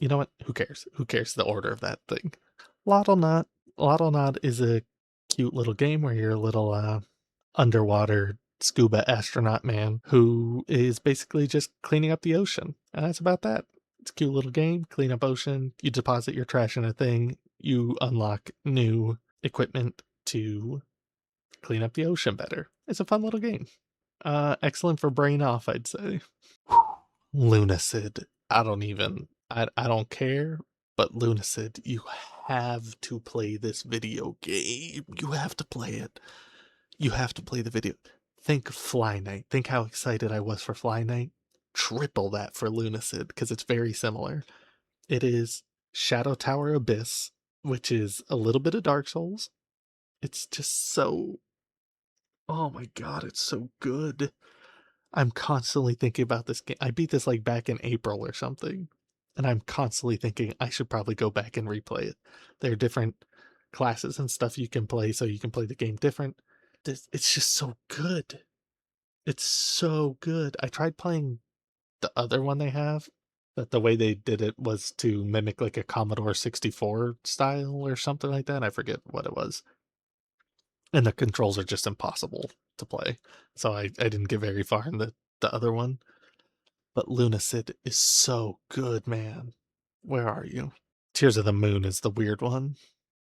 know what? Who cares? Who cares the order of that thing? Lottlenot. Lottlenot is a cute little game where you're a little underwater scuba astronaut man who is basically just cleaning up the ocean. And that's about that. It's a cute little game. Clean up ocean. You deposit your trash in a thing. You unlock new equipment to clean up the ocean better. It's a fun little game. Excellent for brain off, I'd say. Lunacid. I don't care, but Lunacid, you have to play this video game. You have to play it. You have to play the video. think Fly Night. Think how excited I was for Fly Night. Triple that for Lunacid, because it's very similar. It is Shadow Tower Abyss, which is a little bit of Dark Souls. It's just so, oh my god, it's so good. I'm constantly thinking about this game. I beat this like back in April or something, and I'm constantly thinking I should probably go back and replay it. There are different classes and stuff you can play, so you can play the game different. It's just so good. It's so good. I tried playing the other one they have, but the way they did it was to mimic like a Commodore 64 style or something like that. I forget what it was. And the controls are just impossible to play. So I didn't get very far in the other one. But Lunacid is so good, man. Where are you? Tears of the Moon is the weird one.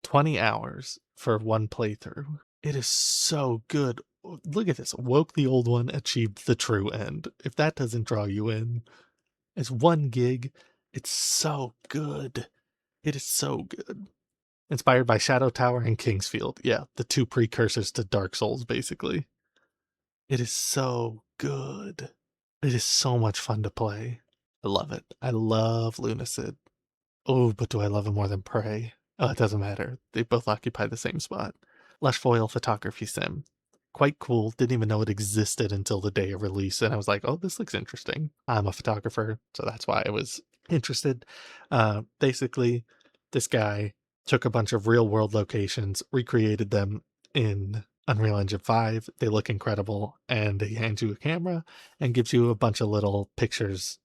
20 hours for one playthrough. It is so good. Look at this. Woke the old one, achieved the true end. If that doesn't draw you in, it's 1 gig. It's so good. It is so good. Inspired by Shadow Tower and Kingsfield. Yeah, the two precursors to Dark Souls, basically. It is so good. It is so much fun to play. I love it. I love Lunacid. Oh, but do I love it more than Prey? Oh, it doesn't matter. They both occupy the same spot. Lush Foil Photography Sim. Quite cool. Didn't even know it existed until the day of release. And I was like, oh, this looks interesting. I'm a photographer, so that's why I was interested. Basically, this guy took a bunch of real world locations, recreated them in Unreal Engine 5. They look incredible. And he hands you a camera and gives you a bunch of little pictures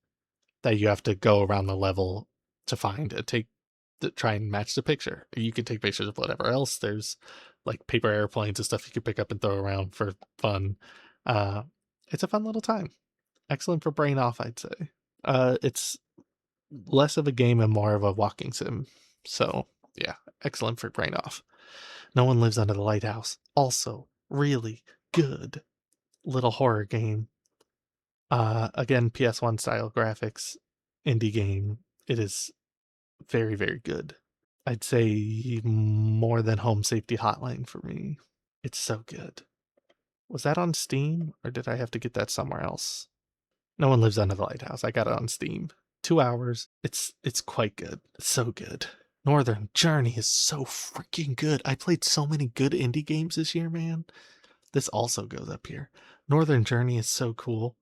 that you have to go around the level to find and try and match the picture. You can take pictures of whatever else. There's like paper airplanes and stuff you can pick up and throw around for fun. Uh, it's a fun little time. Excellent for brain off, I'd say. It's less of a game and more of a walking sim. So yeah, excellent for brain off. No One Lives Under the Lighthouse. Also really good little horror game. Again, PS1 style graphics, indie game. It is very, very good. I'd say more than Home Safety Hotline for me. It's so good. Was that on Steam or did I have to get that somewhere else? No One Lives Under the Lighthouse. I got it on Steam. 2 hours. It's quite good. It's so good. Northern Journey is so freaking good. I played so many good indie games this year, man. This also goes up here. Northern Journey is so cool.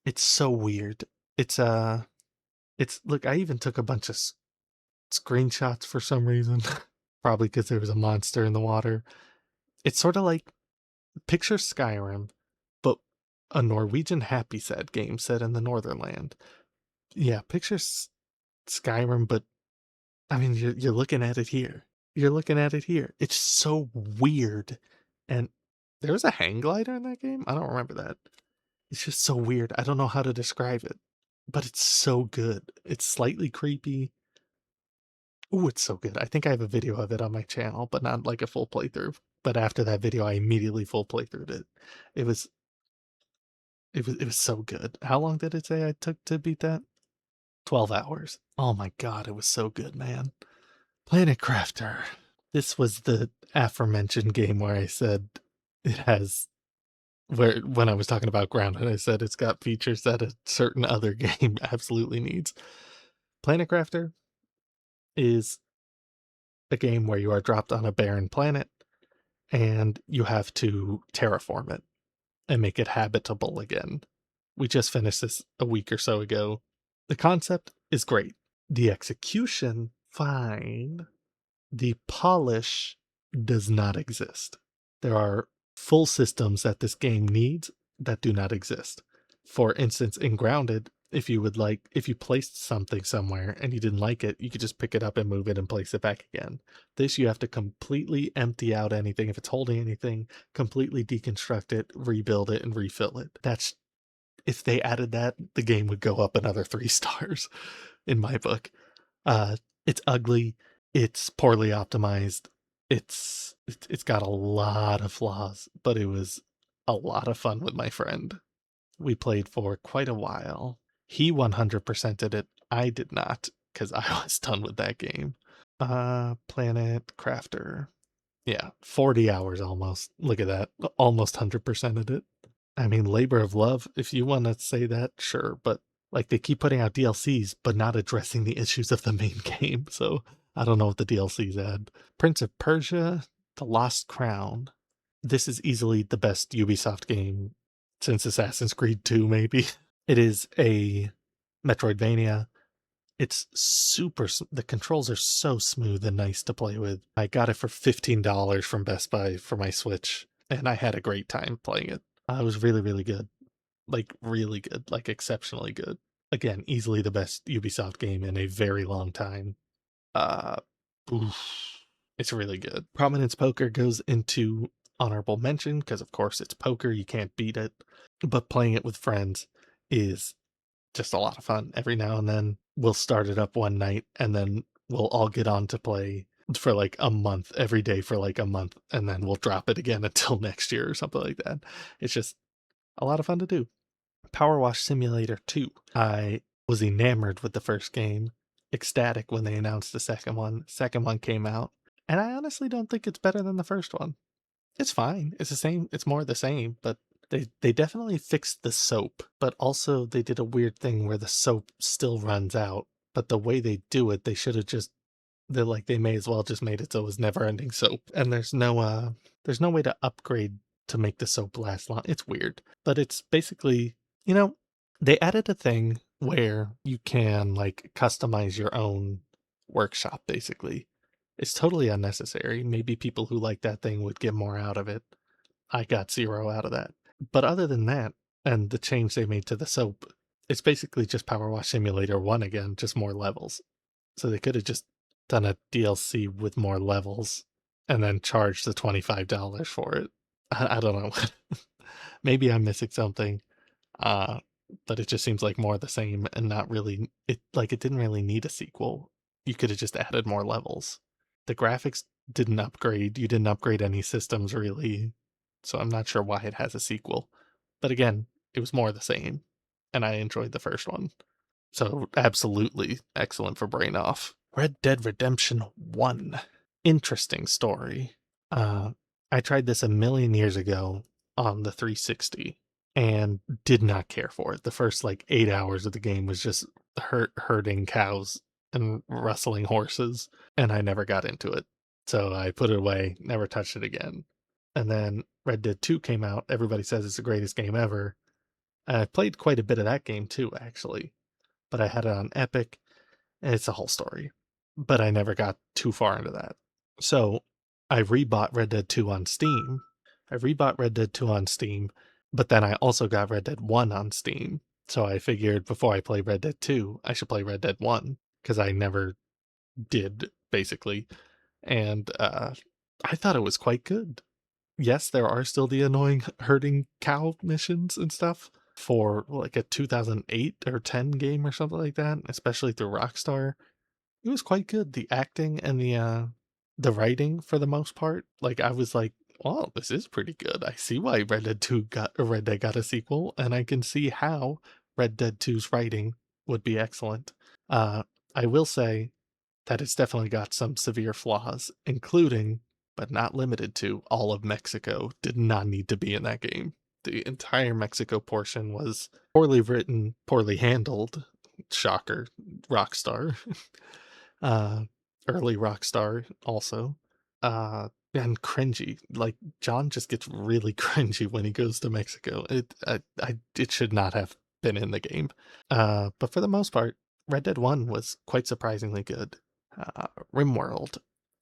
It's so weird. It's look, I even took a bunch of screenshots for some reason. Probably because there was a monster in the water. It's sort of like picture Skyrim, but a Norwegian happy sad game set in the Northern Land. Yeah, picture Skyrim, but I mean, you're looking at it here. You're looking at it here. It's so weird. And there was a hang glider in that game? I don't remember that. It's just so weird. I don't know how to describe it, but it's so good. It's slightly creepy. Ooh, it's so good. I think I have a video of it on my channel, but not like a full playthrough. But after that video, I immediately full playthrough'd it. It was it was so good. How long did it say I took to beat that? 12 hours. Oh my god, it was so good, man. Planet Crafter. This was the aforementioned game where I said it has where when I was talking about Grounded, I said it's got features that a certain other game absolutely needs. Planet Crafter is a game where you are dropped on a barren planet and you have to terraform it and make it habitable again. We just finished this a week or so ago. The concept is great. The execution, fine. The polish does not exist. There are full systems that this game needs that do not exist. For instance, in Grounded, if you placed something somewhere and you didn't like it, you could just pick it up and move it and place it back again. This, you have to completely empty out anything. If it's holding anything, completely deconstruct it, rebuild it, and refill it. If they added that, the game would go up another 3 stars in my book. It's ugly. It's poorly optimized. It's got a lot of flaws, but it was a lot of fun with my friend. We played for quite a while. He 100%ed it. I did not, because I was done with that game. Planet Crafter. Yeah, 40 hours almost. Look at that. Almost 100%ed it. I mean, labor of love, if you want to say that, sure. But like they keep putting out DLCs, but not addressing the issues of the main game. So I don't know what the DLCs add. Prince of Persia, The Lost Crown. This is easily the best Ubisoft game since Assassin's Creed 2, maybe. It is a Metroidvania. It's the controls are so smooth and nice to play with. I got it for $15 from Best Buy for my Switch, and I had a great time playing it. It was really, really good. Like, really good. Like, exceptionally good. Again, easily the best Ubisoft game in a very long time. Uh, oof, it's really good. Prominence Poker goes into honorable mention because, of course, it's poker. You can't beat it. But playing it with friends is just a lot of fun. Every now and then we'll start it up one night and then we'll all get on to play for like a month every day for like a month, and then we'll drop it again until next year or something like that. It's just a lot of fun to do. Power Wash Simulator 2. I was enamored with the first game, ecstatic when they announced the second one. Second one came out, and I honestly don't think it's better than the first one. It's fine. It's the same. It's more the same, but they definitely fixed the soap, but also they did a weird thing where the soap still runs out. But the way they do it, they should have just they may as well just made it so it was never ending soap. And there's no way to upgrade to make the soap last long. It's weird. But it's basically, you know, they added a thing where you can like customize your own workshop basically. It's totally unnecessary. Maybe people who like that thing would get more out of it. I got 0 out of that. But other than that, and the change they made to the soap, it's basically just Power Wash Simulator 1 again, just more levels. So they could have just done a DLC with more levels and then charged the $25 for it. I don't know. Maybe I'm missing something. Uh, but it just seems like more of the same and not really it didn't really need a sequel. You could have just added more levels. The graphics didn't upgrade. You didn't upgrade any systems really. So I'm not sure why it has a sequel. But again, it was more the same. And I enjoyed the first one. So absolutely excellent for Brain Off. Red Dead Redemption 1. Interesting story. Uh I tried this a million years ago on the 360 and did not care for it. The first like 8 hours of the game was just herding cows and rustling horses, and I never got into it. So I put it away, never touched it again. And then Red Dead 2 came out. Everybody says it's the greatest game ever. And I played quite a bit of that game too, actually. But I had it on Epic, and it's a whole story. But I never got too far into that. So I rebought Red Dead 2 on Steam. I rebought Red Dead 2 on Steam, but then I also got Red Dead 1 on Steam. So I figured before I play Red Dead 2, I should play Red Dead 1 because I never did, basically. And I thought it was quite good. Yes, there are still the annoying herding cow missions and stuff for like a 2008 or 10 game or something like that, especially through Rockstar. It was quite good. The acting and the writing for the most part. Like I was like, "Oh, this is pretty good. I see why Red Dead got a sequel, and I can see how Red Dead 2's writing would be excellent." Uh I will say that it's definitely got some severe flaws, including but not limited to all of Mexico did not need to be in that game. The entire Mexico portion was poorly written, poorly handled. Shocker, Rockstar. uh Early Rockstar also. And cringy. Like John just gets really cringy when he goes to Mexico. It should not have been in the game. But for the most part, Red Dead 1 was quite surprisingly good. RimWorld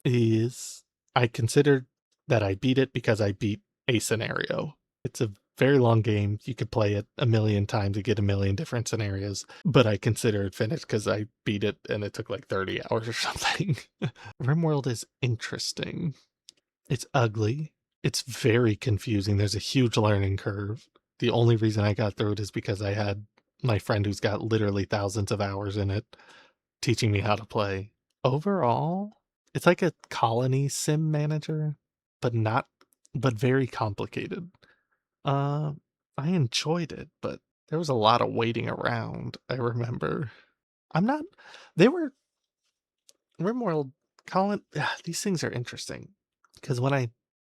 is I considered that I beat it because I beat a scenario. It's a very long game. You could play it a million times to get a million different scenarios, but I consider it finished because I beat it and it took like 30 hours or something. RimWorld is interesting. It's ugly. It's very confusing. There's a huge learning curve. The only reason I got through it is because I had my friend who's got literally thousands of hours in it teaching me how to play. Overall, it's like a colony sim manager, but not but very complicated. Uh, I enjoyed it, but there was a lot of waiting around, I remember. I'm not they were RimWorld Colin these things are interesting because when I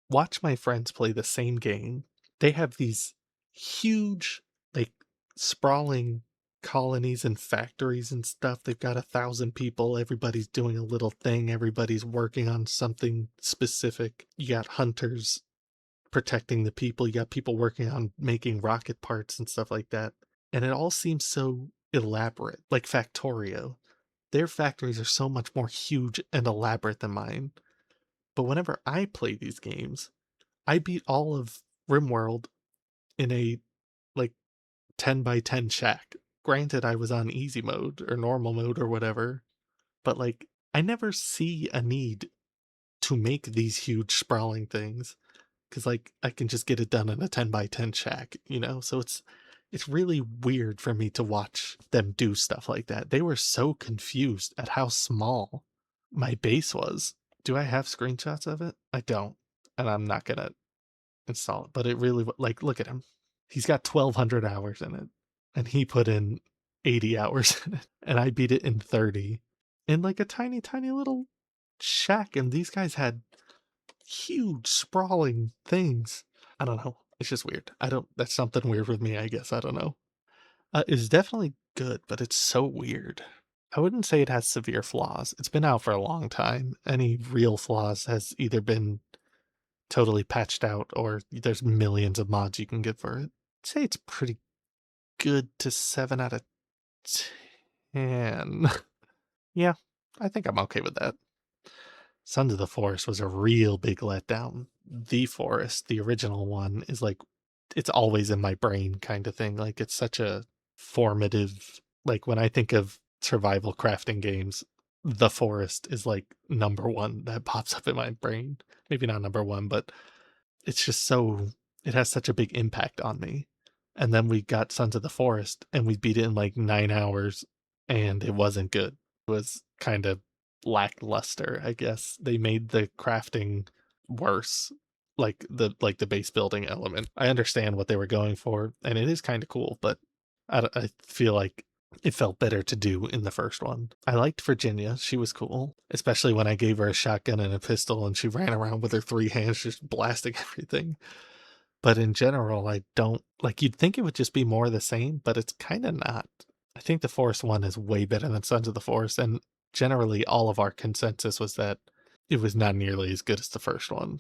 watch my friends play the same game, they have these huge, like, sprawling colonies and factories and stuff. They've got 1,000 people. Everybody's doing a little thing. Everybody's working on something specific. You got hunters protecting the people. You got people working on making rocket parts and stuff like that. And it all seems so elaborate, like Factorio. Their factories are so much more huge and elaborate than mine. But whenever I play these games, I beat all of RimWorld in a like 10 by 10 shack. Granted, I was on easy mode or normal mode or whatever, but like I never see a need to make these huge sprawling things because like I can just get it done in a 10 by 10 shack, you know? So it's really weird for me to watch them do stuff like that. They were so confused at how small my base was. Do I have screenshots of it? I don't. And I'm not gonna install it, but it really like look at him. He's got 1,200 hours in it, and he put in 80 hours in it, and I beat it in 30 in like a tiny, tiny little shack. And these guys had huge, sprawling things. I don't know. It's just weird. I don't. That's something weird with me. I guess I don't know. It's definitely good, but it's so weird. I wouldn't say it has severe flaws. It's been out for a long time. Any real flaws has either been totally patched out or there's millions of mods you can get for it. I'd say it's pretty good to 7 out of 10. Yeah, I think I'm okay with that. Sons of the Forest was a real big letdown. The Forest, the original one, is like, it's always in my brain kind of thing. Like, it's such a formative, like, when I think of survival crafting games, The Forest is like number one that pops up in my brain. Maybe not number one, but it's just so, it has such a big impact on me. And then we got Sons of the Forest and we beat it in like 9 hours and it wasn't good. It was kind of lackluster, I guess. They made the crafting worse, like the base building element. I understand what they were going for and it is kind of cool, but I feel like it felt better to do in the first one. I liked Virginia. She was cool, especially when I gave her a shotgun and a pistol and she ran around with her 3 hands just blasting everything. But in general, I don't like, you'd think it would just be more of the same, but it's kind of not. I think the Forest one is way better than Sons of the Forest, and generally all of our consensus was that it was not nearly as good as the first one.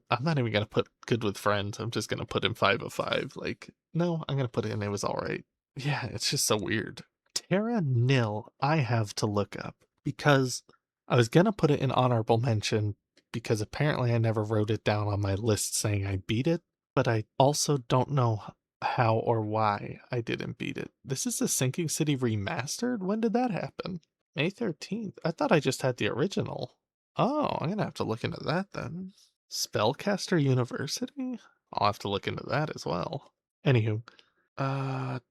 I'm not even gonna put good with friends. I'm just gonna put in 5 of 5. Like, no, I'm gonna put it in it was all right. Yeah, it's just so weird. Terra Nil, I have to look up because I was gonna put it in honorable mention because apparently I never wrote it down on my list saying I beat it, but I also don't know how or why I didn't beat it. This is the Sinking City remastered? When did that happen? May 13th. I thought I just had the original. Oh, I'm gonna have to look into that then. Spellcaster University? I'll have to look into that as well. Anywho,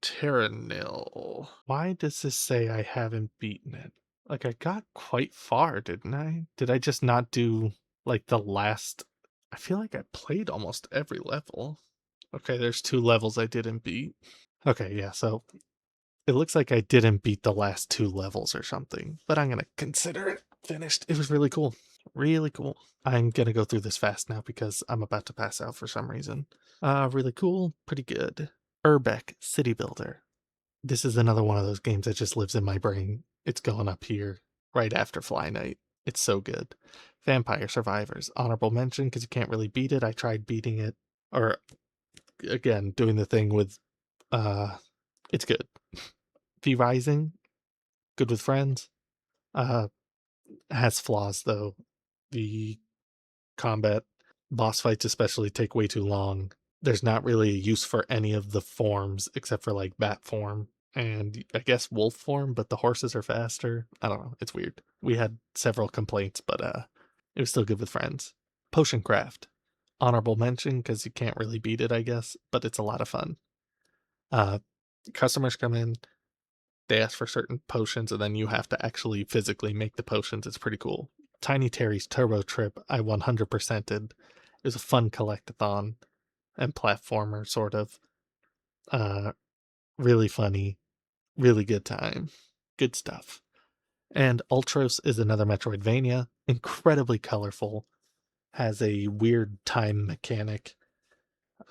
Terranil. Why does this say I haven't beaten it? Like, I got quite far, didn't I? Did I just not do, like, the last... I feel like I played almost every level. Okay, there's 2 levels I didn't beat. Okay, yeah, so it looks like I didn't beat the last 2 levels or something, but I'm gonna consider it finished. It was really cool. Really cool. I'm gonna go through this fast now because I'm about to pass out for some reason. Really cool, pretty good. Urbeck City Builder. This is another one of those games that just lives in my brain. It's going up here right after Fly Night. It's so good. Vampire Survivors. Honorable mention because you can't really beat it. I tried beating it. Or, again, doing the thing with, it's good. V Rising. Good with friends. Has flaws, though. The combat, boss fights especially, take way too long. There's not really a use for any of the forms except for like bat form and I guess wolf form, but the horses are faster. I don't know. It's weird. We had several complaints, but it was still good with friends. Potion craft. Honorable mention because you can't really beat it, I guess, but it's a lot of fun. Uh Customers come in, they ask for certain potions, and then you have to actually physically make the potions. It's pretty cool. Tiny Terry's Turbo Trip, I 100%ed. It was a fun collectathon and platformer, sort of. Uh, really funny, really good time. Good stuff. And Ultros is another Metroidvania, incredibly colorful, has a weird time mechanic.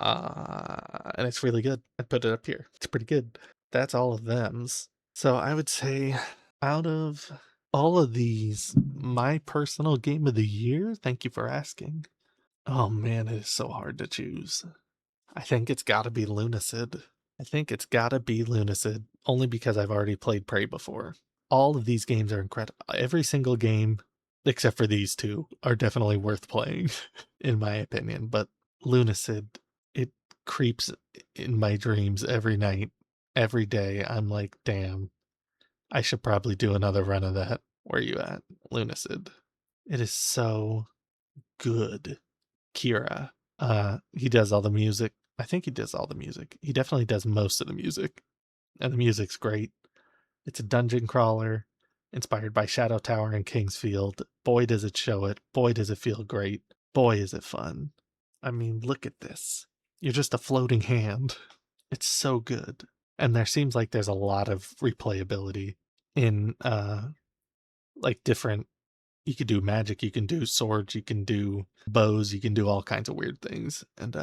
And it's really good. I put it up here. It's pretty good. That's all of them's. So I would say out of all of these, my personal game of the year, thank you for asking. Oh man, it is so hard to choose. I think it's gotta be Lunacid. I think it's gotta be Lunacid, only because I've already played Prey before. All of these games are incredible. Every single game, except for these two, are definitely worth playing, in my opinion. But Lunacid, it creeps in my dreams every night, every day. I'm like, damn, I should probably do another run of that. Where you at, Lunacid? It is so good. Kira, he does all the music. I think he does all the music. He definitely does most of the music, and the music's great. It's a dungeon crawler inspired by Shadow Tower and Kingsfield. Boy, does it show it. Boy, does it feel great. Boy, is it fun. I mean, look at this. You're just a floating hand. It's so good. And there seems like there's a lot of replayability in like different, you could do magic, you can do swords, you can do bows, you can do all kinds of weird things. And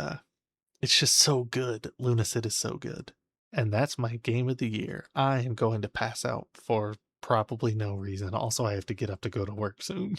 it's just so good. Lunacid is so good. And that's my game of the year. I am going to pass out for probably no reason. Also, I have to get up to go to work soon.